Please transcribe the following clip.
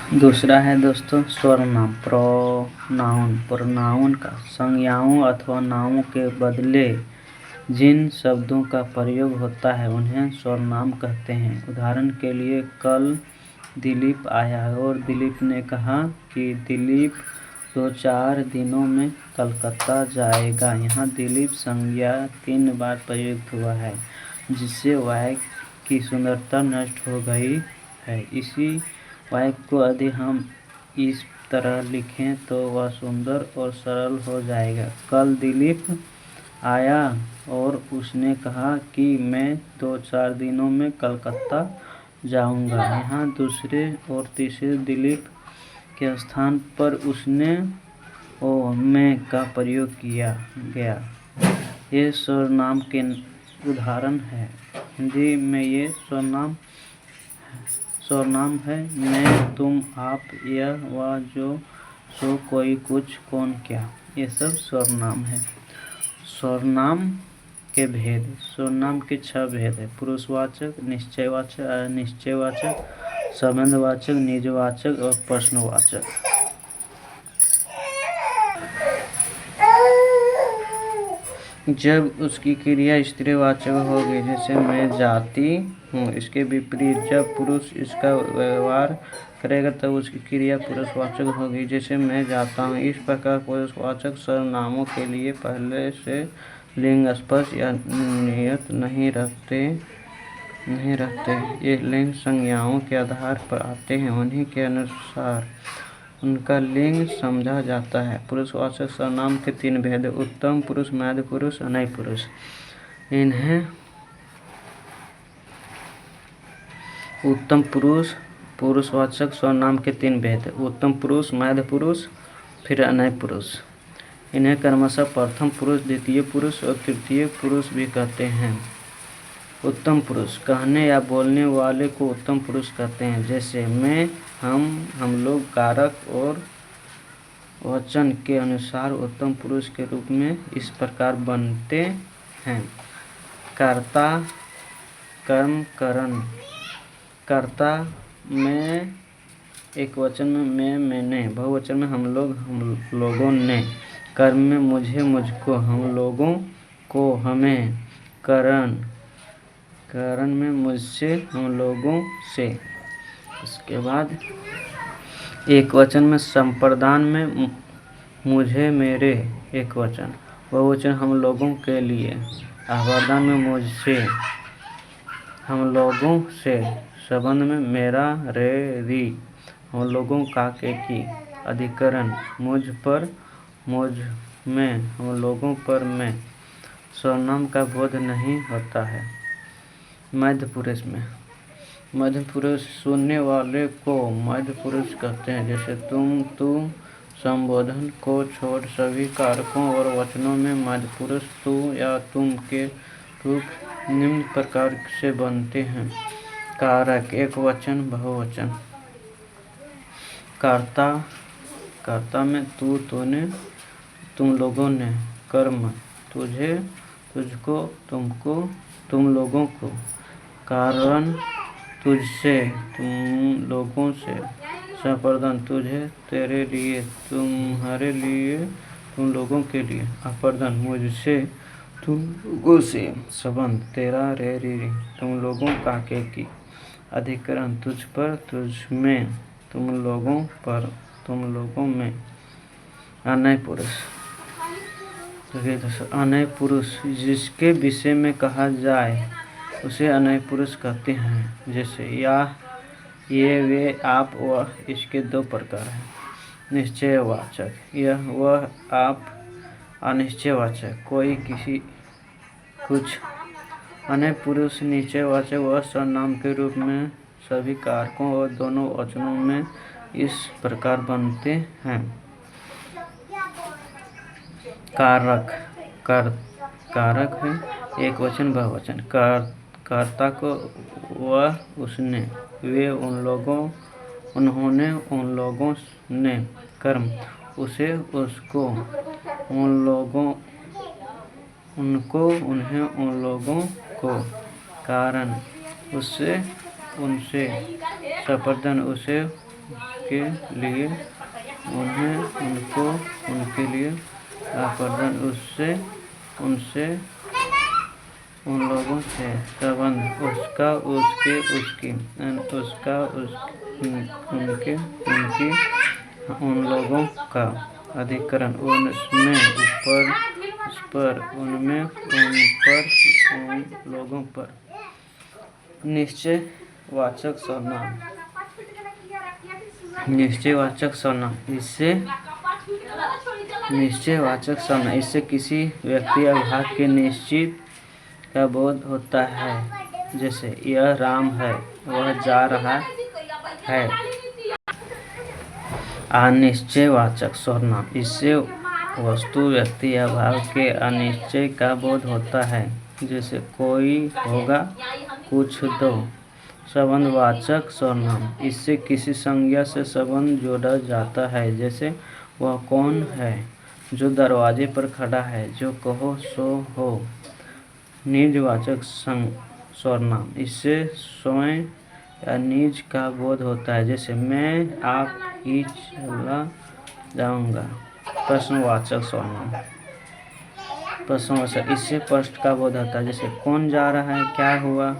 दूसरा है दोस्तों सर्वनाम। प्रोनाउन का संज्ञाओं अथवा नामों के बदले जिन शब्दों का प्रयोग होता है उन्हें सर्वनाम कहते हैं। उदाहरण के लिए, कल दिलीप आया और दिलीप ने कहा कि दिलीप 2-4 दिनों में कलकत्ता जाएगा। यहाँ दिलीप संज्ञा 3 बार प्रयुक्त हुआ है, जिससे वाक्य की सुंदरता नष्ट हो गई है। इसी वाक्य को यदि हम इस तरह लिखें तो वह सुंदर और सरल हो जाएगा। कल दिलीप आया और उसने कहा कि मैं 2-4 दिनों में कलकत्ता जाऊंगा। यहाँ दूसरे और तीसरे दिलीप के स्थान पर उसने और मैं का प्रयोग किया गया। ये सर्वनाम के उदाहरण है। हिंदी में ये सर्वनाम है। मैं, तुम, आप, यह, वह, जो, सो, कोई, कुछ, कौन, क्या, ये सब सर्वनाम है। सर्वनाम के भेद। सर्वनाम के 6 भेद है: पुरुषवाचक, निश्चयवाचक, अनिश्चयवाचक, संबंधवाचक, निजवाचक और प्रश्नवाचक। जब उसकी क्रिया स्त्रीवाचक होगी, जैसे मैं जाती हूँ, इसके विपरीत जब पुरुष इसका व्यवहार करेगा तब उसकी क्रिया पुरुषवाचक होगी, जैसे मैं जाता हूँ। इस प्रकार पुरुषवाचक सर्वनामों के लिए पहले से लिंग स्पष्ट या नियत नहीं रहते। ये लिंग संज्ञाओं के आधार पर आते हैं, उन्हीं के अनुसार उनका लिंग समझा जाता है। पुरुषवाचक सर्वनाम के 3 भेद: उत्तम पुरुष, मध्य पुरुष, अनय पुरुष। इन्हें उत्तम पुरुष पुरुषवाचक सर्वनाम के 3 भेद: उत्तम पुरुष, मध्य पुरुष, फिर अनय पुरुष। इन्हें क्रमशः प्रथम पुरुष, द्वितीय पुरुष और तृतीय पुरुष भी कहते हैं। उत्तम पुरुष कहने या बोलने वाले को उत्तम पुरुष कहते हैं, जैसे मैं, हम लोग कारक और वचन के अनुसार उत्तम पुरुष के रूप में इस प्रकार बनते हैं: कर्ता, कर्म, करण। कर्ता में एक वचन में मैं, मैंने, बहुवचन में हम लोग, हम लोगों ने। कर्म में मुझे, मुझको, हम लोगों को, हमें। करण में मुझसे, हम लोगों से। उसके बाद एक वचन में संप्रदान में मुझे, मेरे, एक वचन, बहुवचन हम लोगों के लिए। आवर्तन में मुझसे, हम लोगों से। संबंध में मेरा, रे, री, हम लोगों का, के, की। अधिकरण मुझ पर, मुझ में, हम लोगों पर, मैं। सर्वनाम का बोध नहीं होता है। मध्य पुरुष में मध्य पुरुष सुनने वाले को मध्य पुरुष कहते हैं, जैसे तुम, तू। संबोधन को छोड़ सभी कारकों और वचनों में मध्य पुरुष तू या तुम के रूप निम्न प्रकार से बनते हैं: कारक, एक वचन, बहुवचन। कर्ता में तू, तूने, तुम लोगों ने। कर्म, तुझे, तुझको, तुमको, तुम लोगों को। कारण, तुझसे, तुम लोगों से। संप्रदान, तुझे, तेरे लिए, तुम्हारे लिए, तुम लोगों के लिए। अपर्दान, मुझसे, तुम लोगों से। संबंध, तेरा, रे, री, तुम लोगों का, के, की। अधिकरण, तुझ पर, तुझ में, तुम लोगों पर, तुम लोगों में। अनय पुरुष। अनय पुरुष जिसके विषय में कहा जाए उसे अनय पुरुष कहते हैं, जैसे यह, ये, वे, आप, वह। इसके 2 प्रकार हैं: निश्चयवाचक, यह, वह, आप। अनिश्चयवाचक, कोई, किसी, कुछ। अनय पुरुष निश्चयवाचक वह सर्वनाम के रूप में सभी कारकों और दोनों वचनों में इस प्रकार बनते हैं: कारक, कारक है, एक वचन, बहुवचन। कर्ता को वह, उसने, वे, उन लोगों, उन्होंने, उन लोगों ने। कर्म, उसे, उसको, उन लोगों, उनको, उन्हें, उन लोगों को। कारण, उससे, उनसे। संप्रदान, उसे, के लिए, उन्हें, उनको, उनके लिए, आकर्षण, उससे, उनसे, उन लोगों से, संबंध, उसका, उसके, उसकी, उसका, उनके, उनकी, उन लोगों का, अधिकरण, उनमें, ऊपर, उस पर, उनमें, उन पर, उन लोगों पर। निश्चयवाचक सर्वनाम। निश्चयवाचक सर्वनाम इससे किसी व्यक्ति या विभाग के निश्चित का बोध होता है। जैसे यह राम है, वह जा रहा है। अनिश्चयवाचक सर्वनाम इससे वस्तु, व्यक्ति या भाव के अनिश्चय का बोध होता है। जैसे कोई होगा, कुछ दो। संबंधवाचक सर्वनाम इससे किसी संज्ञा से संबंध जोड़ा जाता है। जैसे वह कौन है, जो दरवाजे पर खड़ा है, जो कहो सो हो। निजवाचक सर्वनाम इससे स्वयं या निज का बोध होता है। जैसे मैं आप ही चला जाऊंगा। प्रश्नवाचक सर्वनाम प्रश्नवाचक इससे प्रश्न का बोध होता है। जैसे कौन जा रहा है, क्या हुआ।